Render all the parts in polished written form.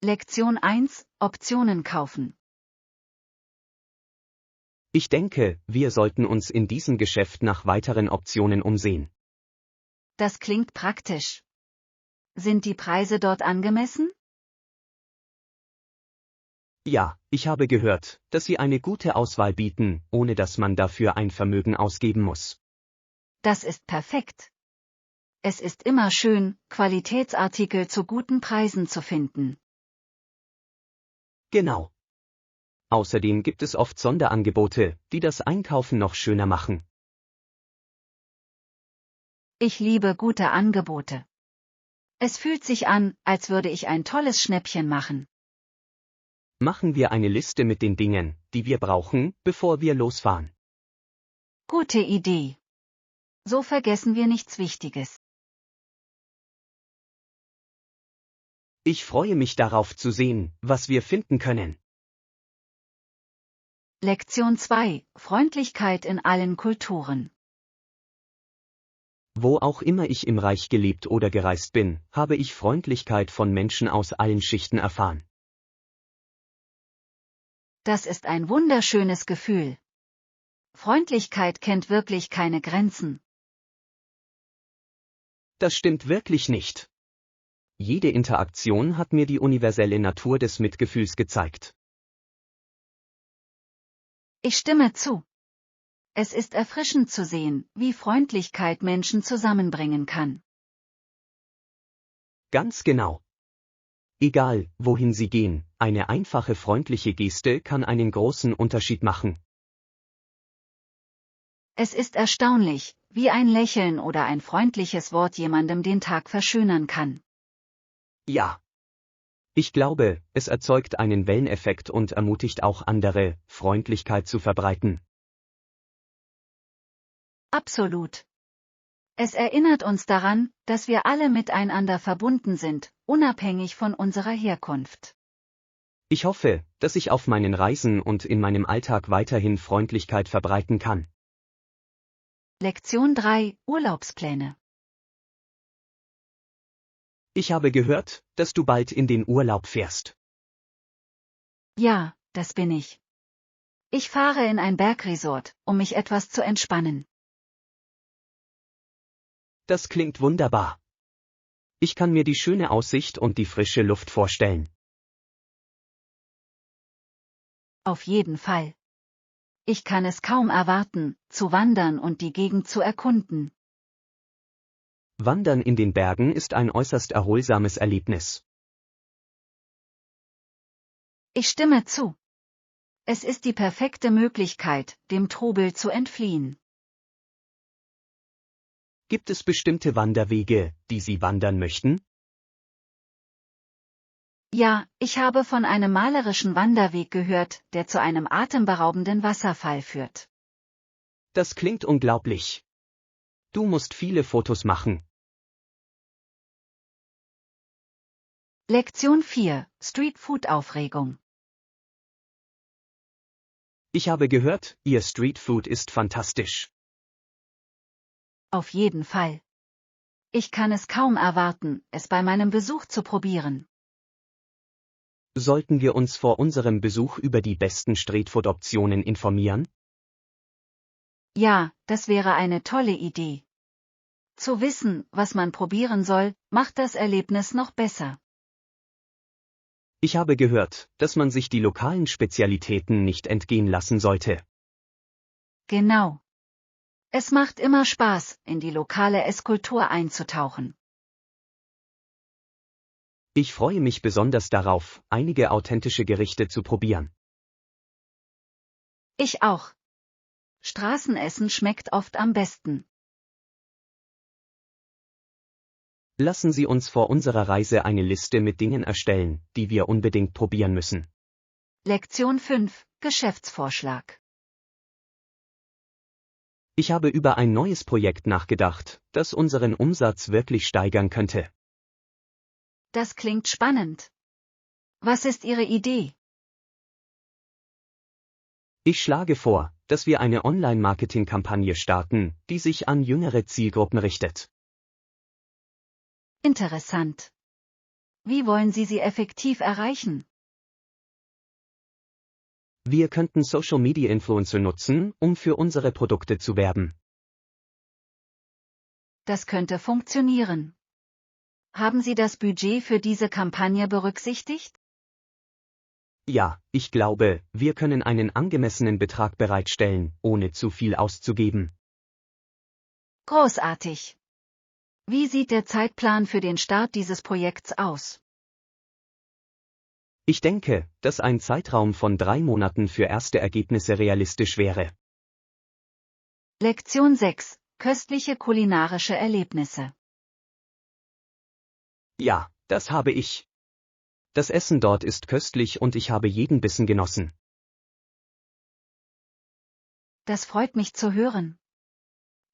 Lektion 1: Optionen kaufen. Ich denke, wir sollten uns in diesem Geschäft nach weiteren Optionen umsehen. Das klingt praktisch. Sind die Preise dort angemessen? Ja, ich habe gehört, dass Sie eine gute Auswahl bieten, ohne dass man dafür ein Vermögen ausgeben muss. Das ist perfekt. Es ist immer schön, Qualitätsartikel zu guten Preisen zu finden. Genau. Außerdem gibt es oft Sonderangebote, die das Einkaufen noch schöner machen. Ich liebe gute Angebote. Es fühlt sich an, als würde ich ein tolles Schnäppchen machen. Machen wir eine Liste mit den Dingen, die wir brauchen, bevor wir losfahren. Gute Idee. So vergessen wir nichts Wichtiges. Ich freue mich darauf zu sehen, was wir finden können. Lektion 2: Freundlichkeit in allen Kulturen. Wo auch immer ich im Reich gelebt oder gereist bin, habe ich Freundlichkeit von Menschen aus allen Schichten erfahren. Das ist ein wunderschönes Gefühl. Freundlichkeit kennt wirklich keine Grenzen. Das stimmt wirklich nicht. Jede Interaktion hat mir die universelle Natur des Mitgefühls gezeigt. Ich stimme zu. Es ist erfrischend zu sehen, wie Freundlichkeit Menschen zusammenbringen kann. Ganz genau. Egal, wohin Sie gehen, eine einfache freundliche Geste kann einen großen Unterschied machen. Es ist erstaunlich, wie ein Lächeln oder ein freundliches Wort jemandem den Tag verschönern kann. Ja. Ich glaube, es erzeugt einen Welleneffekt und ermutigt auch andere, Freundlichkeit zu verbreiten. Absolut. Es erinnert uns daran, dass wir alle miteinander verbunden sind, unabhängig von unserer Herkunft. Ich hoffe, dass ich auf meinen Reisen und in meinem Alltag weiterhin Freundlichkeit verbreiten kann. Lektion 3: Urlaubspläne. Ich habe gehört, dass du bald in den Urlaub fährst. Ja, das bin ich. Ich fahre in ein Bergresort, um mich etwas zu entspannen. Das klingt wunderbar. Ich kann mir die schöne Aussicht und die frische Luft vorstellen. Auf jeden Fall. Ich kann es kaum erwarten, zu wandern und die Gegend zu erkunden. Wandern in den Bergen ist ein äußerst erholsames Erlebnis. Ich stimme zu. Es ist die perfekte Möglichkeit, dem Trubel zu entfliehen. Gibt es bestimmte Wanderwege, die Sie wandern möchten? Ja, ich habe von einem malerischen Wanderweg gehört, der zu einem atemberaubenden Wasserfall führt. Das klingt unglaublich. Du musst viele Fotos machen. Lektion 4: Streetfood-Aufregung. Ich habe gehört, Ihr Streetfood ist fantastisch. Auf jeden Fall. Ich kann es kaum erwarten, es bei meinem Besuch zu probieren. Sollten wir uns vor unserem Besuch über die besten Streetfood-Optionen informieren? Ja, das wäre eine tolle Idee. Zu wissen, was man probieren soll, macht das Erlebnis noch besser. Ich habe gehört, dass man sich die lokalen Spezialitäten nicht entgehen lassen sollte. Genau. Es macht immer Spaß, in die lokale Esskultur einzutauchen. Ich freue mich besonders darauf, einige authentische Gerichte zu probieren. Ich auch. Straßenessen schmeckt oft am besten. Lassen Sie uns vor unserer Reise eine Liste mit Dingen erstellen, die wir unbedingt probieren müssen. Lektion 5: Geschäftsvorschlag. Ich habe über ein neues Projekt nachgedacht, das unseren Umsatz wirklich steigern könnte. Das klingt spannend. Was ist Ihre Idee? Ich schlage vor, dass wir eine Online-Marketing-Kampagne starten, die sich an jüngere Zielgruppen richtet. Interessant. Wie wollen Sie sie effektiv erreichen? Wir könnten Social Media Influencer nutzen, um für unsere Produkte zu werben. Das könnte funktionieren. Haben Sie das Budget für diese Kampagne berücksichtigt? Ja, ich glaube, wir können einen angemessenen Betrag bereitstellen, ohne zu viel auszugeben. Großartig. Wie sieht der Zeitplan für den Start dieses Projekts aus? Ich denke, dass ein Zeitraum von 3 Monaten für erste Ergebnisse realistisch wäre. Lektion 6. Köstliche kulinarische Erlebnisse. Ja, das habe ich. Das Essen dort ist köstlich und ich habe jeden Bissen genossen. Das freut mich zu hören.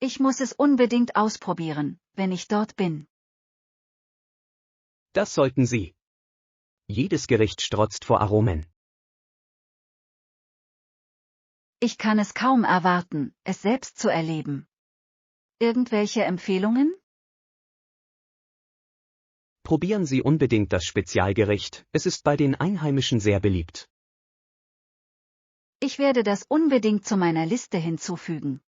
Ich muss es unbedingt ausprobieren, wenn ich dort bin. Das sollten Sie. Jedes Gericht strotzt vor Aromen. Ich kann es kaum erwarten, es selbst zu erleben. Irgendwelche Empfehlungen? Probieren Sie unbedingt das Spezialgericht, es ist bei den Einheimischen sehr beliebt. Ich werde das unbedingt zu meiner Liste hinzufügen.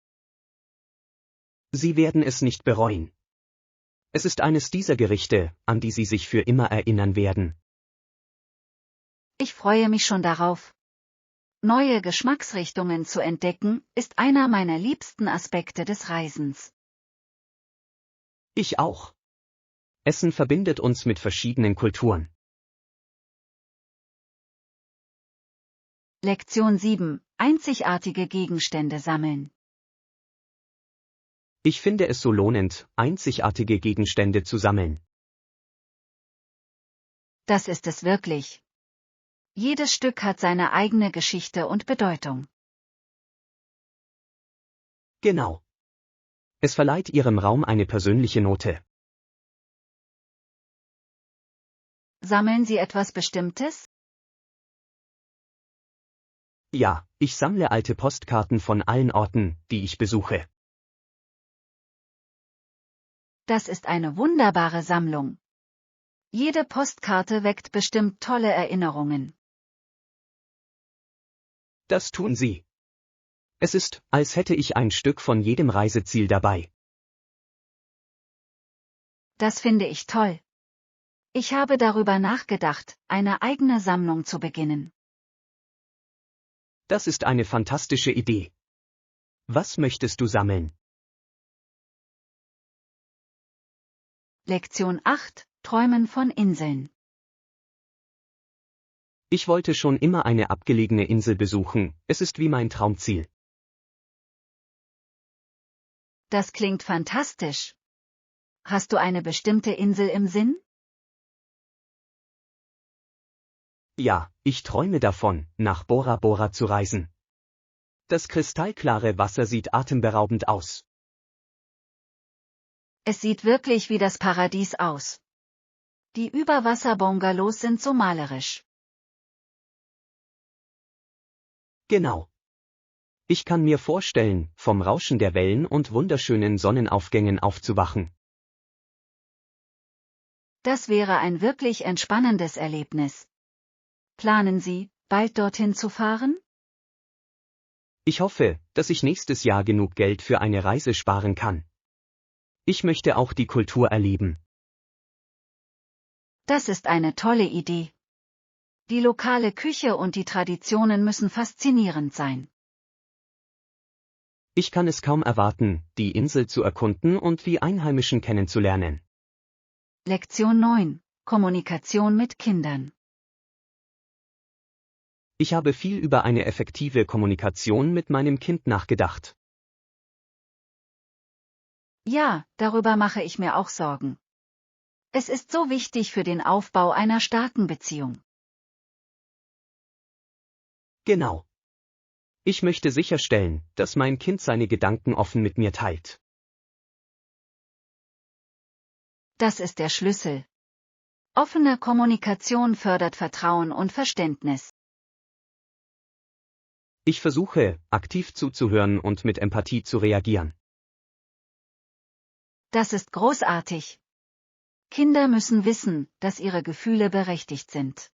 Sie werden es nicht bereuen. Es ist eines dieser Gerichte, an die Sie sich für immer erinnern werden. Ich freue mich schon darauf. Neue Geschmacksrichtungen zu entdecken, ist einer meiner liebsten Aspekte des Reisens. Ich auch. Essen verbindet uns mit verschiedenen Kulturen. Lektion 7. Einzigartige Gegenstände sammeln. Ich finde es so lohnend, einzigartige Gegenstände zu sammeln. Das ist es wirklich. Jedes Stück hat seine eigene Geschichte und Bedeutung. Genau. Es verleiht Ihrem Raum eine persönliche Note. Sammeln Sie etwas Bestimmtes? Ja, ich sammle alte Postkarten von allen Orten, die ich besuche. Das ist eine wunderbare Sammlung. Jede Postkarte weckt bestimmt tolle Erinnerungen. Das tun Sie. Es ist, als hätte ich ein Stück von jedem Reiseziel dabei. Das finde ich toll. Ich habe darüber nachgedacht, eine eigene Sammlung zu beginnen. Das ist eine fantastische Idee. Was möchtest du sammeln? Lektion 8. Träumen von Inseln. Ich wollte schon immer eine abgelegene Insel besuchen, es ist wie mein Traumziel. Das klingt fantastisch. Hast du eine bestimmte Insel im Sinn? Ja, ich träume davon, nach Bora Bora zu reisen. Das kristallklare Wasser sieht atemberaubend aus. Es sieht wirklich wie das Paradies aus. Die Überwasser-Bungalows sind so malerisch. Genau. Ich kann mir vorstellen, vom Rauschen der Wellen und wunderschönen Sonnenaufgängen aufzuwachen. Das wäre ein wirklich entspannendes Erlebnis. Planen Sie, bald dorthin zu fahren? Ich hoffe, dass ich nächstes Jahr genug Geld für eine Reise sparen kann. Ich möchte auch die Kultur erleben. Das ist eine tolle Idee. Die lokale Küche und die Traditionen müssen faszinierend sein. Ich kann es kaum erwarten, die Insel zu erkunden und die Einheimischen kennenzulernen. Lektion 9. Kommunikation mit Kindern. Ich habe viel über eine effektive Kommunikation mit meinem Kind nachgedacht. Ja, darüber mache ich mir auch Sorgen. Es ist so wichtig für den Aufbau einer starken Beziehung. Genau. Ich möchte sicherstellen, dass mein Kind seine Gedanken offen mit mir teilt. Das ist der Schlüssel. Offene Kommunikation fördert Vertrauen und Verständnis. Ich versuche, aktiv zuzuhören und mit Empathie zu reagieren. Das ist großartig. Kinder müssen wissen, dass ihre Gefühle berechtigt sind.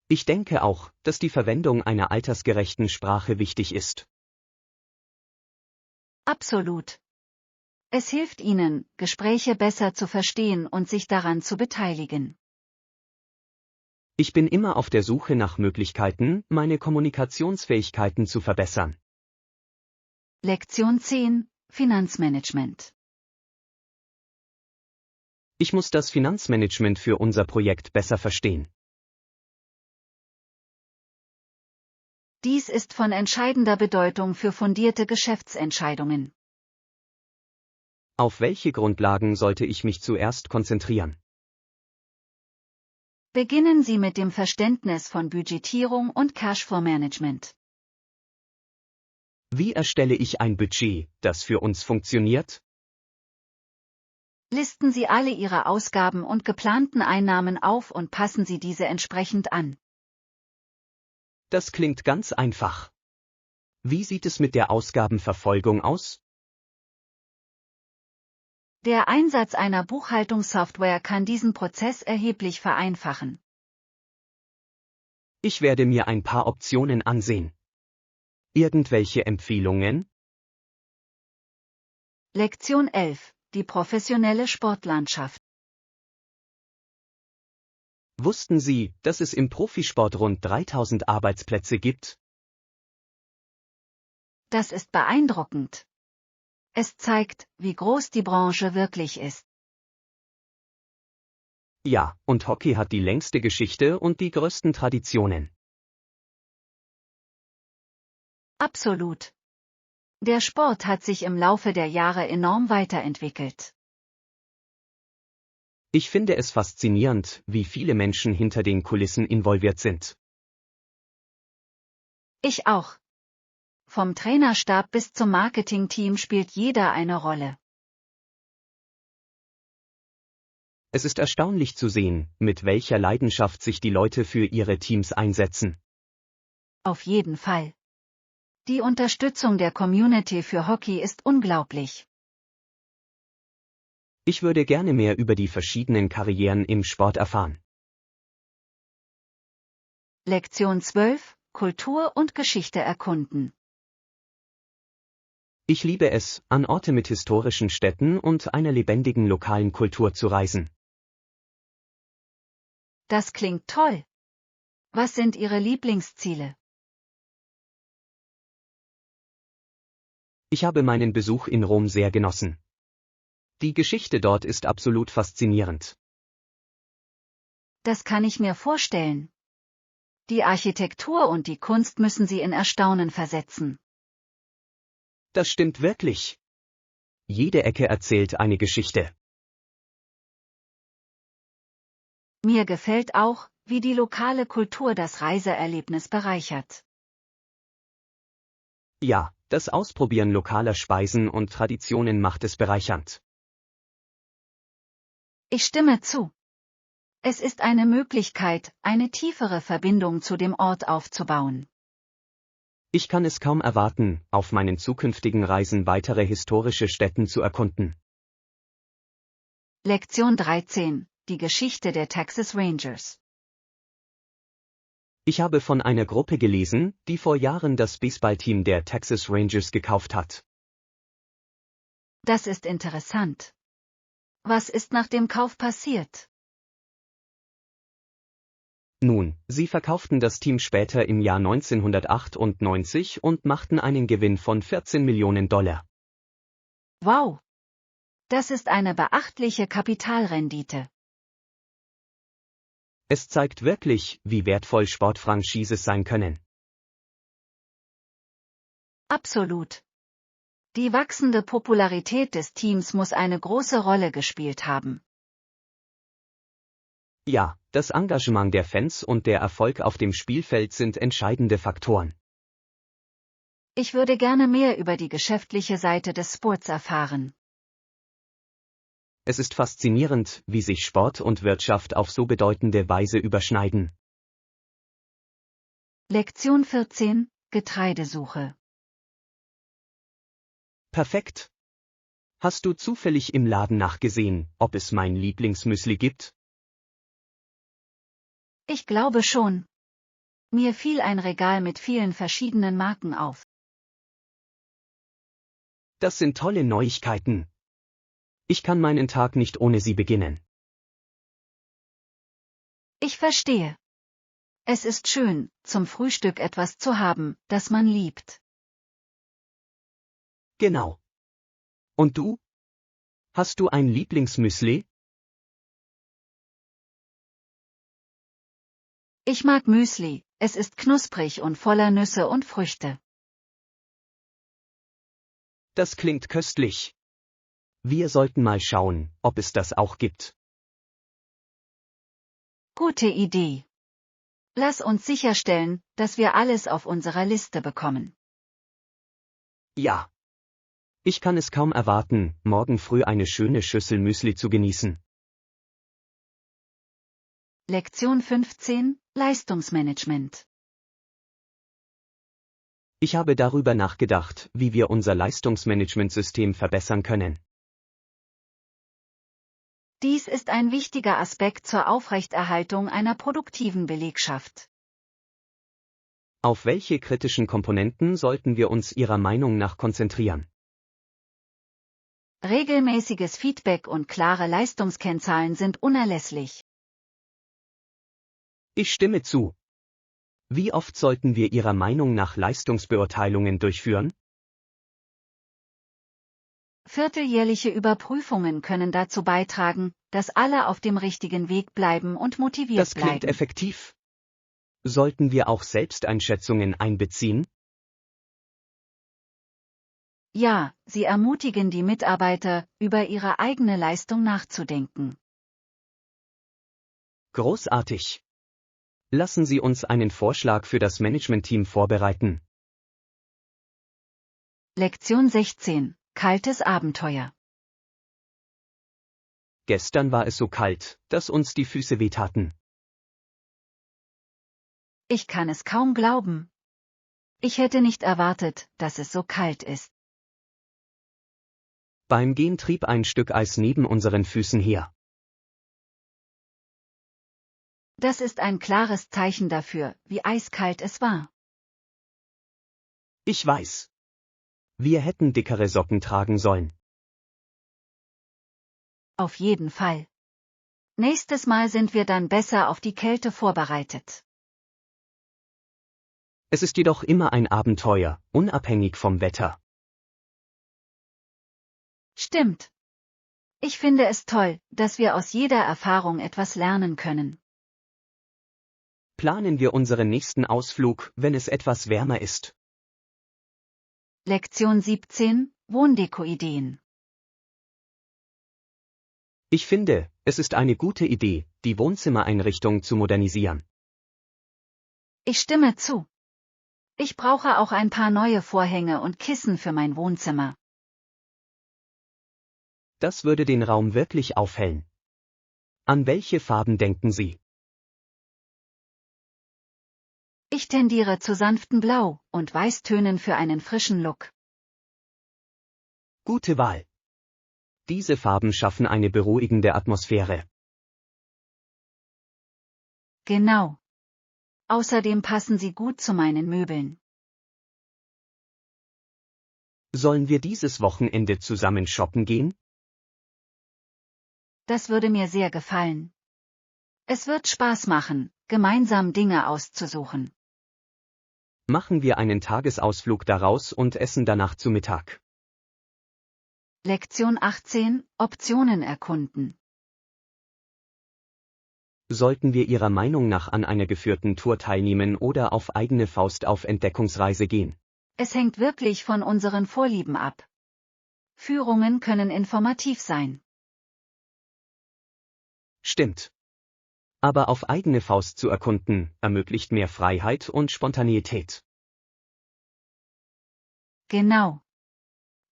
Ich denke auch, dass die Verwendung einer altersgerechten Sprache wichtig ist. Absolut. Es hilft ihnen, Gespräche besser zu verstehen und sich daran zu beteiligen. Ich bin immer auf der Suche nach Möglichkeiten, meine Kommunikationsfähigkeiten zu verbessern. Lektion 10: Finanzmanagement. Ich muss das Finanzmanagement für unser Projekt besser verstehen. Dies ist von entscheidender Bedeutung für fundierte Geschäftsentscheidungen. Auf welche Grundlagen sollte ich mich zuerst konzentrieren? Beginnen Sie mit dem Verständnis von Budgetierung und Cashflow-Management. Wie erstelle ich ein Budget, das für uns funktioniert? Listen Sie alle Ihre Ausgaben und geplanten Einnahmen auf und passen Sie diese entsprechend an. Das klingt ganz einfach. Wie sieht es mit der Ausgabenverfolgung aus? Der Einsatz einer Buchhaltungssoftware kann diesen Prozess erheblich vereinfachen. Ich werde mir ein paar Optionen ansehen. Irgendwelche Empfehlungen? Lektion 11: Die professionelle Sportlandschaft. Wussten Sie, dass es im Profisport rund 3000 Arbeitsplätze gibt? Das ist beeindruckend. Es zeigt, wie groß die Branche wirklich ist. Ja, und Hockey hat die längste Geschichte und die größten Traditionen. Absolut. Der Sport hat sich im Laufe der Jahre enorm weiterentwickelt. Ich finde es faszinierend, wie viele Menschen hinter den Kulissen involviert sind. Ich auch. Vom Trainerstab bis zum Marketingteam spielt jeder eine Rolle. Es ist erstaunlich zu sehen, mit welcher Leidenschaft sich die Leute für ihre Teams einsetzen. Auf jeden Fall. Die Unterstützung der Community für Hockey ist unglaublich. Ich würde gerne mehr über die verschiedenen Karrieren im Sport erfahren. Lektion 12: Kultur und Geschichte erkunden. Ich liebe es, an Orte mit historischen Städten und einer lebendigen lokalen Kultur zu reisen. Das klingt toll. Was sind Ihre Lieblingsziele? Ich habe meinen Besuch in Rom sehr genossen. Die Geschichte dort ist absolut faszinierend. Das kann ich mir vorstellen. Die Architektur und die Kunst müssen Sie in Erstaunen versetzen. Das stimmt wirklich. Jede Ecke erzählt eine Geschichte. Mir gefällt auch, wie die lokale Kultur das Reiseerlebnis bereichert. Ja, das Ausprobieren lokaler Speisen und Traditionen macht es bereichernd. Ich stimme zu. Es ist eine Möglichkeit, eine tiefere Verbindung zu dem Ort aufzubauen. Ich kann es kaum erwarten, auf meinen zukünftigen Reisen weitere historische Stätten zu erkunden. Lektion 13: Die Geschichte der Texas Rangers. Ich habe von einer Gruppe gelesen, die vor Jahren das Baseballteam der Texas Rangers gekauft hat. Das ist interessant. Was ist nach dem Kauf passiert? Nun, sie verkauften das Team später im Jahr 1998 und machten einen Gewinn von 14 Millionen $. Wow! Das ist eine beachtliche Kapitalrendite. Es zeigt wirklich, wie wertvoll Sportfranchises sein können. Absolut. Die wachsende Popularität des Teams muss eine große Rolle gespielt haben. Ja, das Engagement der Fans und der Erfolg auf dem Spielfeld sind entscheidende Faktoren. Ich würde gerne mehr über die geschäftliche Seite des Sports erfahren. Es ist faszinierend, wie sich Sport und Wirtschaft auf so bedeutende Weise überschneiden. Lektion 14: Getreidesuche. Perfekt. Hast du zufällig im Laden nachgesehen, ob es mein Lieblingsmüsli gibt? Ich glaube schon. Mir fiel ein Regal mit vielen verschiedenen Marken auf. Das sind tolle Neuigkeiten. Ich kann meinen Tag nicht ohne sie beginnen. Ich verstehe. Es ist schön, zum Frühstück etwas zu haben, das man liebt. Genau. Und du? Hast du ein Lieblingsmüsli? Ich mag Müsli, es ist knusprig und voller Nüsse und Früchte. Das klingt köstlich. Wir sollten mal schauen, ob es das auch gibt. Gute Idee. Lass uns sicherstellen, dass wir alles auf unserer Liste bekommen. Ja. Ich kann es kaum erwarten, morgen früh eine schöne Schüssel Müsli zu genießen. Lektion 15: Leistungsmanagement. Ich habe darüber nachgedacht, wie wir unser Leistungsmanagementsystem verbessern können. Dies ist ein wichtiger Aspekt zur Aufrechterhaltung einer produktiven Belegschaft. Auf welche kritischen Komponenten sollten wir uns Ihrer Meinung nach konzentrieren? Regelmäßiges Feedback und klare Leistungskennzahlen sind unerlässlich. Ich stimme zu. Wie oft sollten wir Ihrer Meinung nach Leistungsbeurteilungen durchführen? Vierteljährliche Überprüfungen können dazu beitragen, dass alle auf dem richtigen Weg bleiben und motiviert Das klingt bleiben. effektiv. Sollten wir auch Selbsteinschätzungen einbeziehen? Ja, sie ermutigen die Mitarbeiter, über ihre eigene Leistung nachzudenken. Großartig. Lassen Sie uns einen Vorschlag für das Managementteam vorbereiten. Lektion 16: Kaltes Abenteuer. Gestern war es so kalt, dass uns die Füße wehtaten. Ich kann es kaum glauben. Ich hätte nicht erwartet, dass es so kalt ist. Beim Gehen trieb ein Stück Eis neben unseren Füßen her. Das ist ein klares Zeichen dafür, wie eiskalt es war. Ich weiß. Wir hätten dickere Socken tragen sollen. Auf jeden Fall. Nächstes Mal sind wir dann besser auf die Kälte vorbereitet. Es ist jedoch immer ein Abenteuer, unabhängig vom Wetter. Stimmt. Ich finde es toll, dass wir aus jeder Erfahrung etwas lernen können. Planen wir unseren nächsten Ausflug, wenn es etwas wärmer ist. Lektion 17: Wohndeko-Ideen. Ich finde, es ist eine gute Idee, die Wohnzimmereinrichtung zu modernisieren. Ich stimme zu. Ich brauche auch ein paar neue Vorhänge und Kissen für mein Wohnzimmer. Das würde den Raum wirklich aufhellen. An welche Farben denken Sie? Ich tendiere zu sanften Blau- und Weißtönen für einen frischen Look. Gute Wahl. Diese Farben schaffen eine beruhigende Atmosphäre. Genau. Außerdem passen sie gut zu meinen Möbeln. Sollen wir dieses Wochenende zusammen shoppen gehen? Das würde mir sehr gefallen. Es wird Spaß machen, gemeinsam Dinge auszusuchen. Machen wir einen Tagesausflug daraus und essen danach zu Mittag. Lektion 18: Optionen erkunden. Sollten wir Ihrer Meinung nach an einer geführten Tour teilnehmen oder auf eigene Faust auf Entdeckungsreise gehen? Es hängt wirklich von unseren Vorlieben ab. Führungen können informativ sein. Stimmt. Aber auf eigene Faust zu erkunden, ermöglicht mehr Freiheit und Spontaneität. Genau.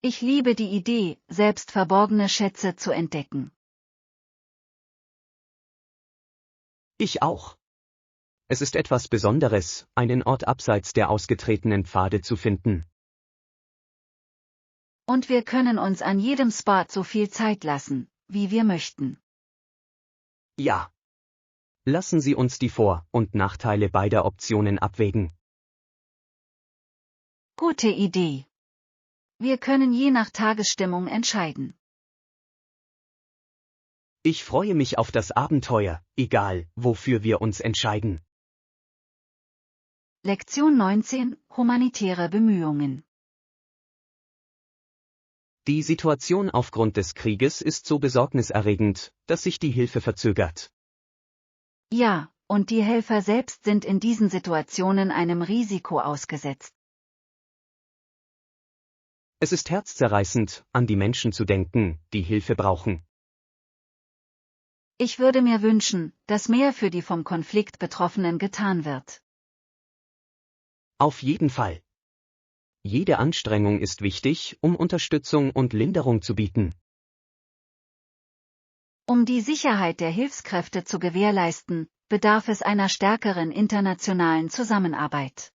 Ich liebe die Idee, selbst verborgene Schätze zu entdecken. Ich auch. Es ist etwas Besonderes, einen Ort abseits der ausgetretenen Pfade zu finden. Und wir können uns an jedem Spot so viel Zeit lassen, wie wir möchten. Ja. Lassen Sie uns die Vor- und Nachteile beider Optionen abwägen. Gute Idee. Wir können je nach Tagesstimmung entscheiden. Ich freue mich auf das Abenteuer, egal, wofür wir uns entscheiden. Lektion 19: Humanitäre Bemühungen. Die Situation aufgrund des Krieges ist so besorgniserregend, dass sich die Hilfe verzögert. Ja, und die Helfer selbst sind in diesen Situationen einem Risiko ausgesetzt. Es ist herzzerreißend, an die Menschen zu denken, die Hilfe brauchen. Ich würde mir wünschen, dass mehr für die vom Konflikt Betroffenen getan wird. Auf jeden Fall. Jede Anstrengung ist wichtig, um Unterstützung und Linderung zu bieten. Um die Sicherheit der Hilfskräfte zu gewährleisten, bedarf es einer stärkeren internationalen Zusammenarbeit.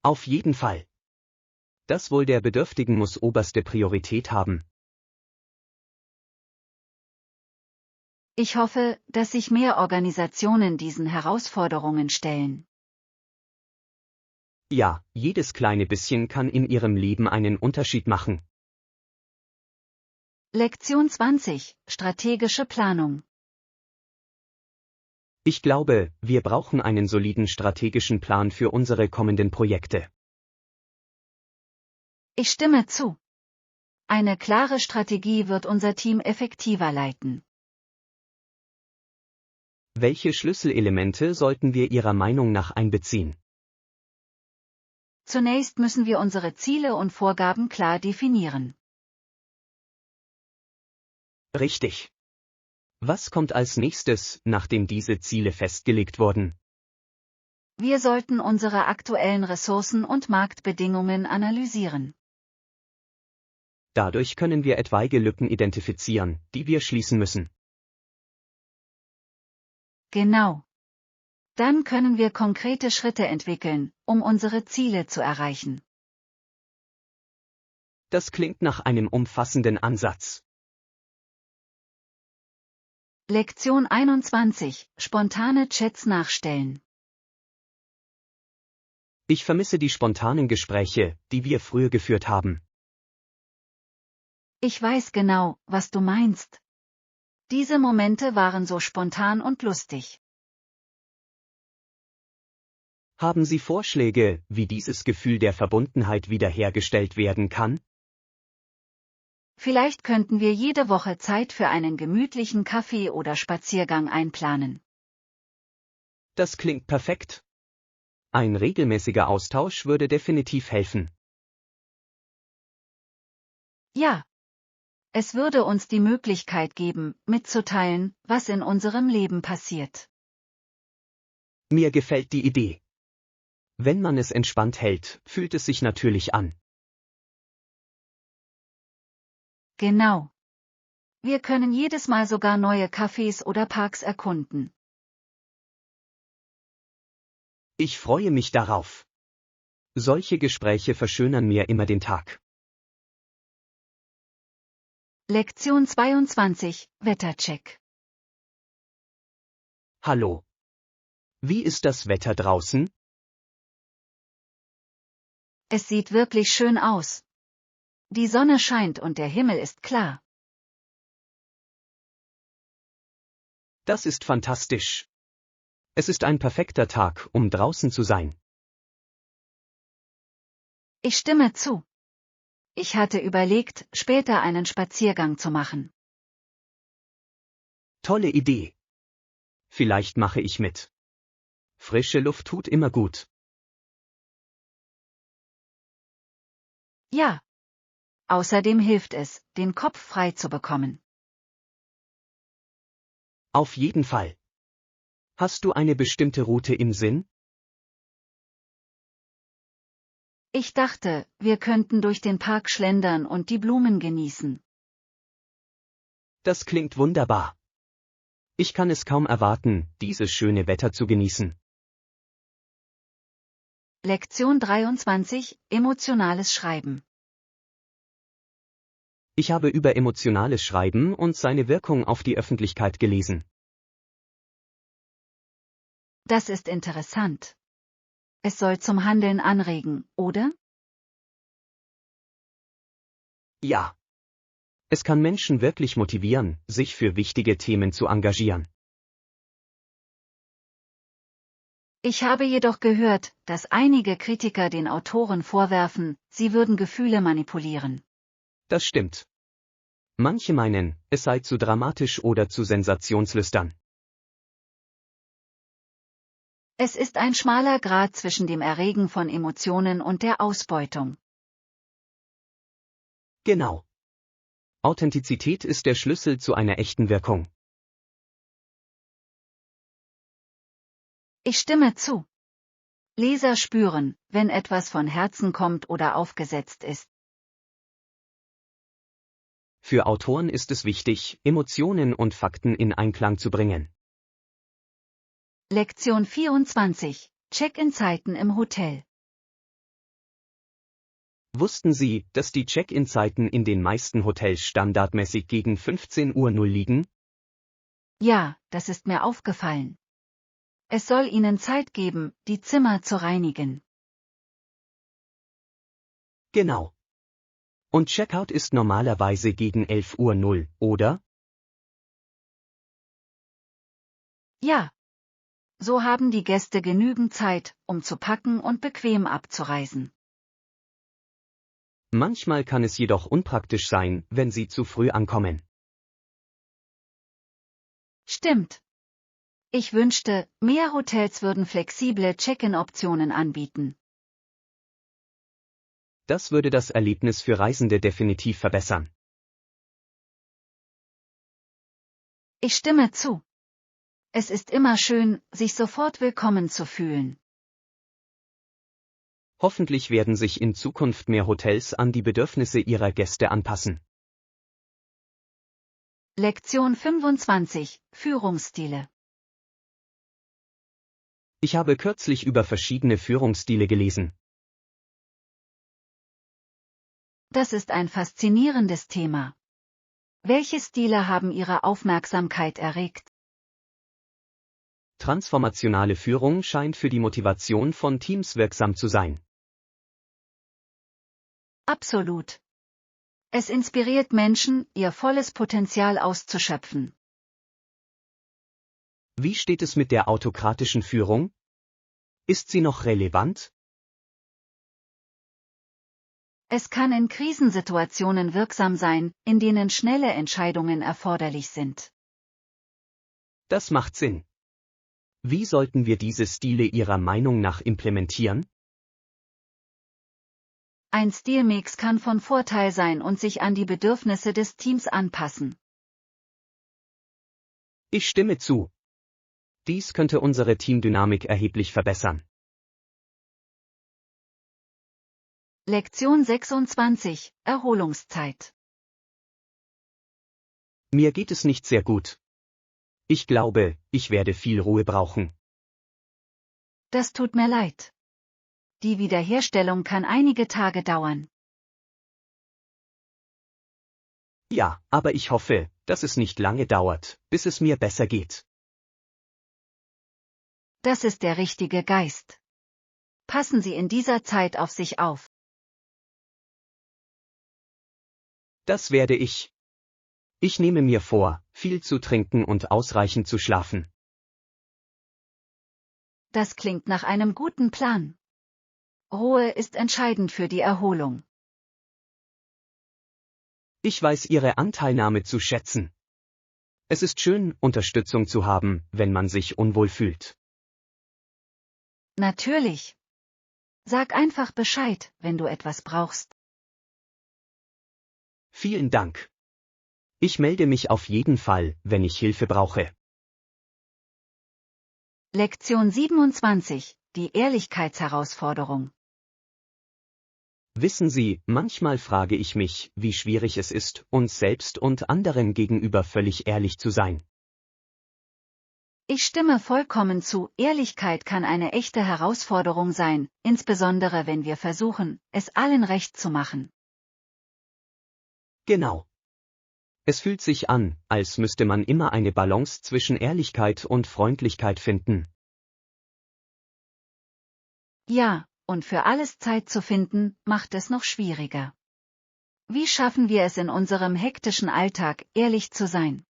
Auf jeden Fall. Das Wohl der Bedürftigen muss oberste Priorität haben. Ich hoffe, dass sich mehr Organisationen diesen Herausforderungen stellen. Ja, jedes kleine bisschen kann in Ihrem Leben einen Unterschied machen. Lektion 20: Strategische Planung. Ich glaube, wir brauchen einen soliden strategischen Plan für unsere kommenden Projekte. Ich stimme zu. Eine klare Strategie wird unser Team effektiver leiten. Welche Schlüsselelemente sollten wir Ihrer Meinung nach einbeziehen? Zunächst müssen wir unsere Ziele und Vorgaben klar definieren. Richtig. Was kommt als nächstes, nachdem diese Ziele festgelegt wurden? Wir sollten unsere aktuellen Ressourcen und Marktbedingungen analysieren. Dadurch können wir etwaige Lücken identifizieren, die wir schließen müssen. Genau. Dann können wir konkrete Schritte entwickeln, um unsere Ziele zu erreichen. Das klingt nach einem umfassenden Ansatz. Lektion 21: Spontane Chats nachstellen. Ich vermisse die spontanen Gespräche, die wir früher geführt haben. Ich weiß genau, was du meinst. Diese Momente waren so spontan und lustig. Haben Sie Vorschläge, wie dieses Gefühl der Verbundenheit wiederhergestellt werden kann? Vielleicht könnten wir jede Woche Zeit für einen gemütlichen Kaffee oder Spaziergang einplanen. Das klingt perfekt. Ein regelmäßiger Austausch würde definitiv helfen. Ja. Es würde uns die Möglichkeit geben, mitzuteilen, was in unserem Leben passiert. Mir gefällt die Idee. Wenn man es entspannt hält, fühlt es sich natürlich an. Genau. Wir können jedes Mal sogar neue Cafés oder Parks erkunden. Ich freue mich darauf. Solche Gespräche verschönern mir immer den Tag. Lektion 22: Wettercheck. Hallo. Wie ist das Wetter draußen? Es sieht wirklich schön aus. Die Sonne scheint und der Himmel ist klar. Das ist fantastisch. Es ist ein perfekter Tag, um draußen zu sein. Ich stimme zu. Ich hatte überlegt, später einen Spaziergang zu machen. Tolle Idee. Vielleicht mache ich mit. Frische Luft tut immer gut. Ja. Außerdem hilft es, den Kopf frei zu bekommen. Auf jeden Fall. Hast du eine bestimmte Route im Sinn? Ich dachte, wir könnten durch den Park schlendern und die Blumen genießen. Das klingt wunderbar. Ich kann es kaum erwarten, dieses schöne Wetter zu genießen. Lektion 23: Emotionales Schreiben. Ich habe über emotionales Schreiben und seine Wirkung auf die Öffentlichkeit gelesen. Das ist interessant. Es soll zum Handeln anregen, oder? Ja. Es kann Menschen wirklich motivieren, sich für wichtige Themen zu engagieren. Ich habe jedoch gehört, dass einige Kritiker den Autoren vorwerfen, sie würden Gefühle manipulieren. Das stimmt. Manche meinen, es sei zu dramatisch oder zu sensationslüstern. Es ist ein schmaler Grat zwischen dem Erregen von Emotionen und der Ausbeutung. Genau. Authentizität ist der Schlüssel zu einer echten Wirkung. Ich stimme zu. Leser spüren, wenn etwas von Herzen kommt oder aufgesetzt ist. Für Autoren ist es wichtig, Emotionen und Fakten in Einklang zu bringen. Lektion 24. Check-in-Zeiten im Hotel. Wussten Sie, dass die Check-in-Zeiten in den meisten Hotels standardmäßig gegen 15:00 Uhr liegen? Ja, das ist mir aufgefallen. Es soll Ihnen Zeit geben, die Zimmer zu reinigen. Genau. Und Checkout ist normalerweise gegen 11:00 Uhr, oder? Ja. So haben die Gäste genügend Zeit, um zu packen und bequem abzureisen. Manchmal kann es jedoch unpraktisch sein, wenn Sie zu früh ankommen. Stimmt. Ich wünschte, mehr Hotels würden flexible Check-in-Optionen anbieten. Das würde das Erlebnis für Reisende definitiv verbessern. Ich stimme zu. Es ist immer schön, sich sofort willkommen zu fühlen. Hoffentlich werden sich in Zukunft mehr Hotels an die Bedürfnisse ihrer Gäste anpassen. Lektion 25. Führungsstile. Ich habe kürzlich über verschiedene Führungsstile gelesen. Das ist ein faszinierendes Thema. Welche Stile haben Ihre Aufmerksamkeit erregt? Transformationale Führung scheint für die Motivation von Teams wirksam zu sein. Absolut. Es inspiriert Menschen, ihr volles Potenzial auszuschöpfen. Wie steht es mit der autokratischen Führung? Ist sie noch relevant? Es kann in Krisensituationen wirksam sein, in denen schnelle Entscheidungen erforderlich sind. Das macht Sinn. Wie sollten wir diese Stile Ihrer Meinung nach implementieren? Ein Stilmix kann von Vorteil sein und sich an die Bedürfnisse des Teams anpassen. Ich stimme zu. Dies könnte unsere Teamdynamik erheblich verbessern. Lektion 26. Erholungszeit. Mir geht es nicht sehr gut. Ich glaube, ich werde viel Ruhe brauchen. Das tut mir leid. Die Wiederherstellung kann einige Tage dauern. Ja, aber ich hoffe, dass es nicht lange dauert, bis es mir besser geht. Das ist der richtige Geist. Passen Sie in dieser Zeit auf sich auf. Das werde ich. Ich nehme mir vor, viel zu trinken und ausreichend zu schlafen. Das klingt nach einem guten Plan. Ruhe ist entscheidend für die Erholung. Ich weiß Ihre Anteilnahme zu schätzen. Es ist schön, Unterstützung zu haben, wenn man sich unwohl fühlt. Natürlich. Sag einfach Bescheid, wenn du etwas brauchst. Vielen Dank. Ich melde mich auf jeden Fall, wenn ich Hilfe brauche. Lektion 27. Die Ehrlichkeitsherausforderung. Wissen Sie, manchmal frage ich mich, wie schwierig es ist, uns selbst und anderen gegenüber völlig ehrlich zu sein. Ich stimme vollkommen zu, Ehrlichkeit kann eine echte Herausforderung sein, insbesondere wenn wir versuchen, es allen recht zu machen. Genau. Es fühlt sich an, als müsste man immer eine Balance zwischen Ehrlichkeit und Freundlichkeit finden. Ja, und für alles Zeit zu finden, macht es noch schwieriger. Wie schaffen wir es in unserem hektischen Alltag, ehrlich zu sein?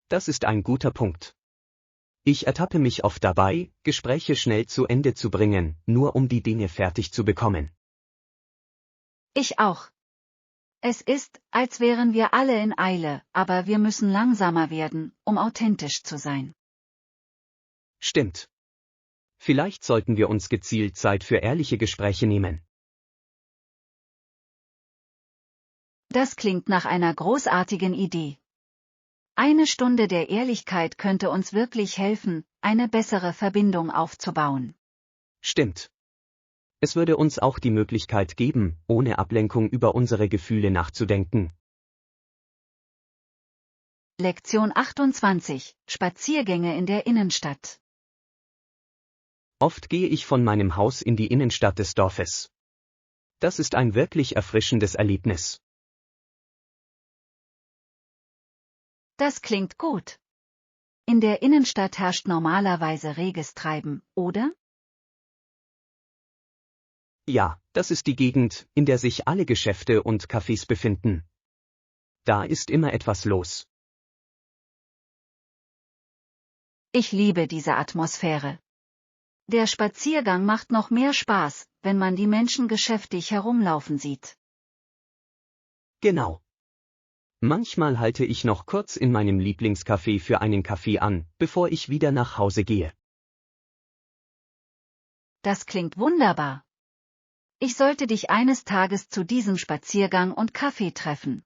Das ist ein guter Punkt. Ich ertappe mich oft dabei, Gespräche schnell zu Ende zu bringen, nur um die Dinge fertig zu bekommen. Ich auch. Es ist, als wären wir alle in Eile, aber wir müssen langsamer werden, um authentisch zu sein. Stimmt. Vielleicht sollten wir uns gezielt Zeit für ehrliche Gespräche nehmen. Das klingt nach einer großartigen Idee. Eine Stunde der Ehrlichkeit könnte uns wirklich helfen, eine bessere Verbindung aufzubauen. Stimmt. Es würde uns auch die Möglichkeit geben, ohne Ablenkung über unsere Gefühle nachzudenken. Lektion 28: Spaziergänge in der Innenstadt. Oft gehe ich von meinem Haus in die Innenstadt des Dorfes. Das ist ein wirklich erfrischendes Erlebnis. Das klingt gut. In der Innenstadt herrscht normalerweise reges Treiben, oder? Ja, das ist die Gegend, in der sich alle Geschäfte und Cafés befinden. Da ist immer etwas los. Ich liebe diese Atmosphäre. Der Spaziergang macht noch mehr Spaß, wenn man die Menschen geschäftig herumlaufen sieht. Genau. Manchmal halte ich noch kurz in meinem Lieblingscafé für einen Kaffee an, bevor ich wieder nach Hause gehe. Das klingt wunderbar. Ich sollte dich eines Tages zu diesem Spaziergang und Kaffee treffen.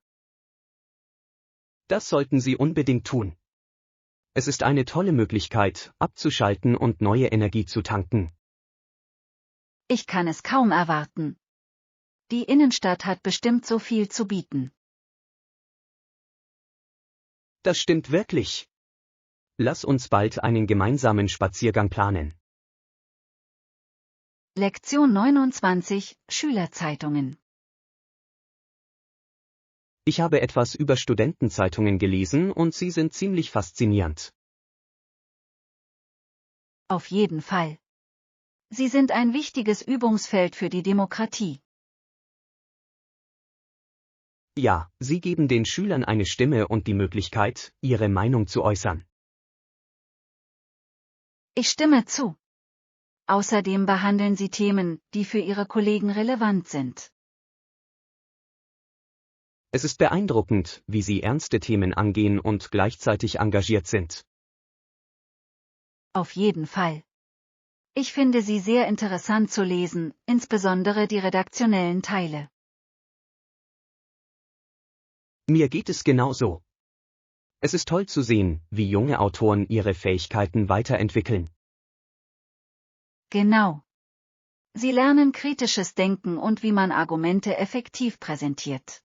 Das sollten Sie unbedingt tun. Es ist eine tolle Möglichkeit, abzuschalten und neue Energie zu tanken. Ich kann es kaum erwarten. Die Innenstadt hat bestimmt so viel zu bieten. Das stimmt wirklich. Lass uns bald einen gemeinsamen Spaziergang planen. Lektion 29: Schülerzeitungen. Ich habe etwas über Studentenzeitungen gelesen und sie sind ziemlich faszinierend. Auf jeden Fall. Sie sind ein wichtiges Übungsfeld für die Demokratie. Ja, sie geben den Schülern eine Stimme und die Möglichkeit, ihre Meinung zu äußern. Ich stimme zu. Außerdem behandeln sie Themen, die für ihre Kollegen relevant sind. Es ist beeindruckend, wie sie ernste Themen angehen und gleichzeitig engagiert sind. Auf jeden Fall. Ich finde sie sehr interessant zu lesen, insbesondere die redaktionellen Teile. Mir geht es genauso. Es ist toll zu sehen, wie junge Autoren ihre Fähigkeiten weiterentwickeln. Genau. Sie lernen kritisches Denken und wie man Argumente effektiv präsentiert.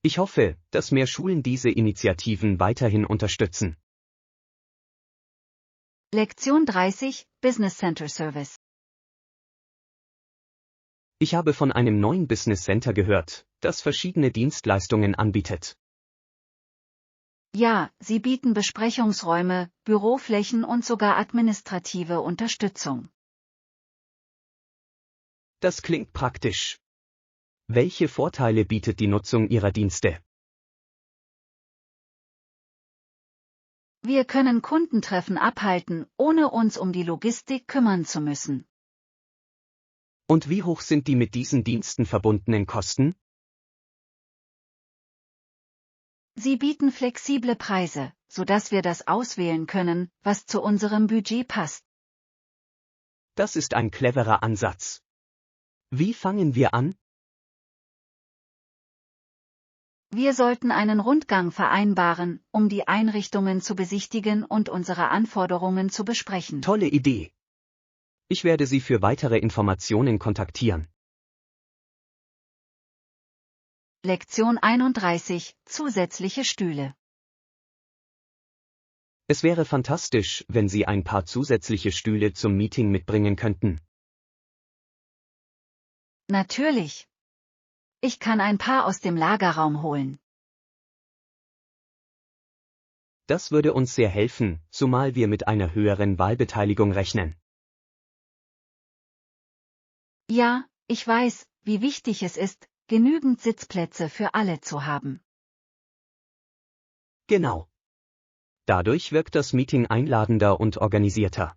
Ich hoffe, dass mehr Schulen diese Initiativen weiterhin unterstützen. Lektion 30: Business Center Service. Ich habe von einem neuen Business Center gehört, das verschiedene Dienstleistungen anbietet. Ja, sie bieten Besprechungsräume, Büroflächen und sogar administrative Unterstützung. Das klingt praktisch. Welche Vorteile bietet die Nutzung Ihrer Dienste? Wir können Kundentreffen abhalten, ohne uns um die Logistik kümmern zu müssen. Und wie hoch sind die mit diesen Diensten verbundenen Kosten? Sie bieten flexible Preise, sodass wir das auswählen können, was zu unserem Budget passt. Das ist ein cleverer Ansatz. Wie fangen wir an? Wir sollten einen Rundgang vereinbaren, um die Einrichtungen zu besichtigen und unsere Anforderungen zu besprechen. Tolle Idee. Ich werde Sie für weitere Informationen kontaktieren. Lektion 31: Zusätzliche Stühle. Es wäre fantastisch, wenn Sie ein paar zusätzliche Stühle zum Meeting mitbringen könnten. Natürlich. Ich kann ein paar aus dem Lagerraum holen. Das würde uns sehr helfen, zumal wir mit einer höheren Wahlbeteiligung rechnen. Ja, ich weiß, wie wichtig es ist, genügend Sitzplätze für alle zu haben. Genau. Dadurch wirkt das Meeting einladender und organisierter.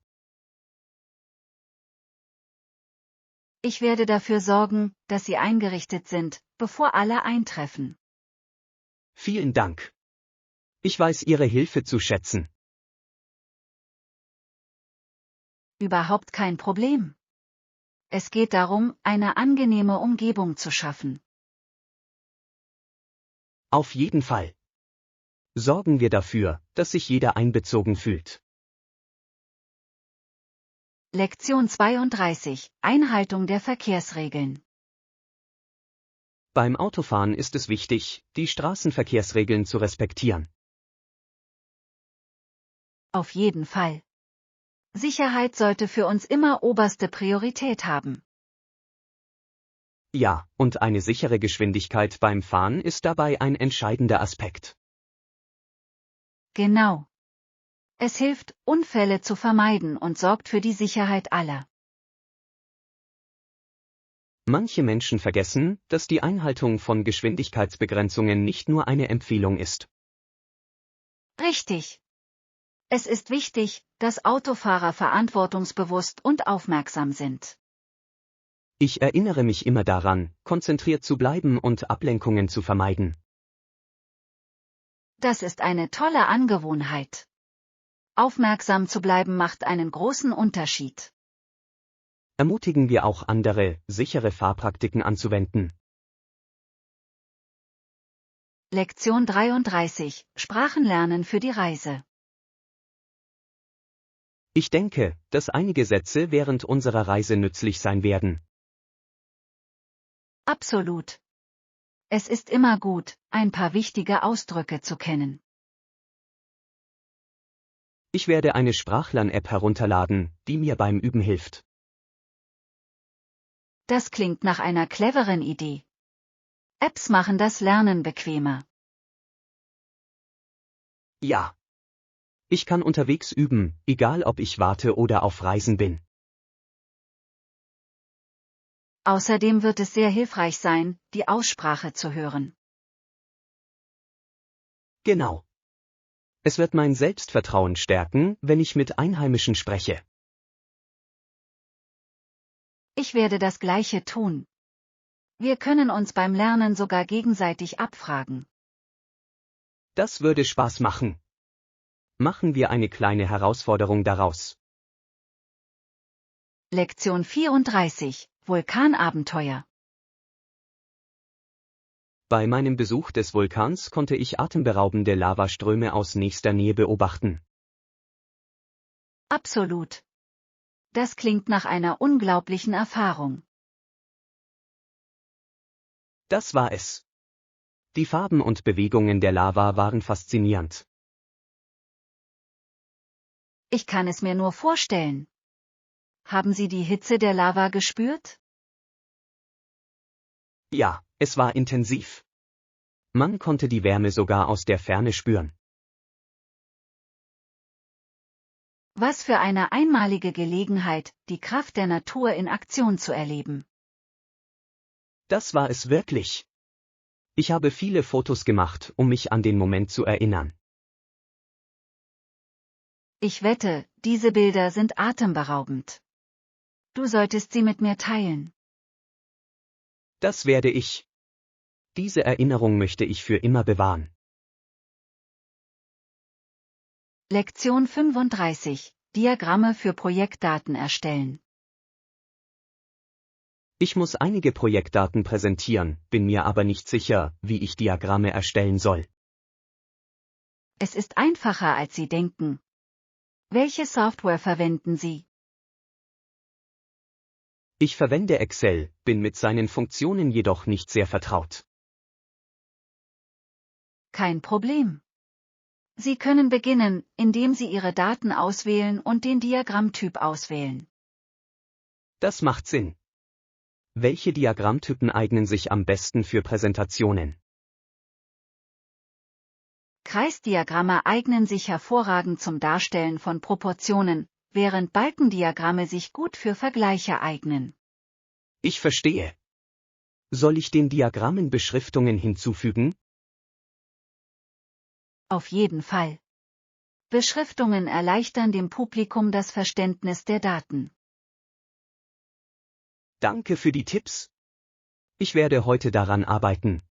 Ich werde dafür sorgen, dass sie eingerichtet sind, bevor alle eintreffen. Vielen Dank. Ich weiß Ihre Hilfe zu schätzen. Überhaupt kein Problem. Es geht darum, eine angenehme Umgebung zu schaffen. Auf jeden Fall. Sorgen wir dafür, dass sich jeder einbezogen fühlt. Lektion 32. Einhaltung der Verkehrsregeln. Beim Autofahren ist es wichtig, die Straßenverkehrsregeln zu respektieren. Auf jeden Fall. Sicherheit sollte für uns immer oberste Priorität haben. Ja, und eine sichere Geschwindigkeit beim Fahren ist dabei ein entscheidender Aspekt. Genau. Es hilft, Unfälle zu vermeiden und sorgt für die Sicherheit aller. Manche Menschen vergessen, dass die Einhaltung von Geschwindigkeitsbegrenzungen nicht nur eine Empfehlung ist. Richtig. Es ist wichtig, dass Autofahrer verantwortungsbewusst und aufmerksam sind. Ich erinnere mich immer daran, konzentriert zu bleiben und Ablenkungen zu vermeiden. Das ist eine tolle Angewohnheit. Aufmerksam zu bleiben macht einen großen Unterschied. Ermutigen wir auch andere, sichere Fahrpraktiken anzuwenden. Lektion 33. Sprachenlernen für die Reise. Ich denke, dass einige Sätze während unserer Reise nützlich sein werden. Absolut. Es ist immer gut, ein paar wichtige Ausdrücke zu kennen. Ich werde eine Sprachlern-App herunterladen, die mir beim Üben hilft. Das klingt nach einer cleveren Idee. Apps machen das Lernen bequemer. Ja. Ich kann unterwegs üben, egal ob ich warte oder auf Reisen bin. Außerdem wird es sehr hilfreich sein, die Aussprache zu hören. Genau. Es wird mein Selbstvertrauen stärken, wenn ich mit Einheimischen spreche. Ich werde das Gleiche tun. Wir können uns beim Lernen sogar gegenseitig abfragen. Das würde Spaß machen. Machen wir eine kleine Herausforderung daraus. Lektion 34. Vulkanabenteuer. Bei meinem Besuch des Vulkans konnte ich atemberaubende Lavaströme aus nächster Nähe beobachten. Absolut. Das klingt nach einer unglaublichen Erfahrung. Das war es. Die Farben und Bewegungen der Lava waren faszinierend. Ich kann es mir nur vorstellen. Haben Sie die Hitze der Lava gespürt? Ja, es war intensiv. Man konnte die Wärme sogar aus der Ferne spüren. Was für eine einmalige Gelegenheit, die Kraft der Natur in Aktion zu erleben. Das war es wirklich. Ich habe viele Fotos gemacht, um mich an den Moment zu erinnern. Ich wette, diese Bilder sind atemberaubend. Du solltest sie mit mir teilen. Das werde ich. Diese Erinnerung möchte ich für immer bewahren. Lektion 35. Diagramme für Projektdaten erstellen. Ich muss einige Projektdaten präsentieren, bin mir aber nicht sicher, wie ich Diagramme erstellen soll. Es ist einfacher, als Sie denken. Welche Software verwenden Sie? Ich verwende Excel, bin mit seinen Funktionen jedoch nicht sehr vertraut. Kein Problem. Sie können beginnen, indem Sie Ihre Daten auswählen und den Diagrammtyp auswählen. Das macht Sinn. Welche Diagrammtypen eignen sich am besten für Präsentationen? Kreisdiagramme eignen sich hervorragend zum Darstellen von Proportionen, während Balkendiagramme sich gut für Vergleiche eignen. Ich verstehe. Soll ich den Diagrammen Beschriftungen hinzufügen? Auf jeden Fall. Beschriftungen erleichtern dem Publikum das Verständnis der Daten. Danke für die Tipps. Ich werde heute daran arbeiten.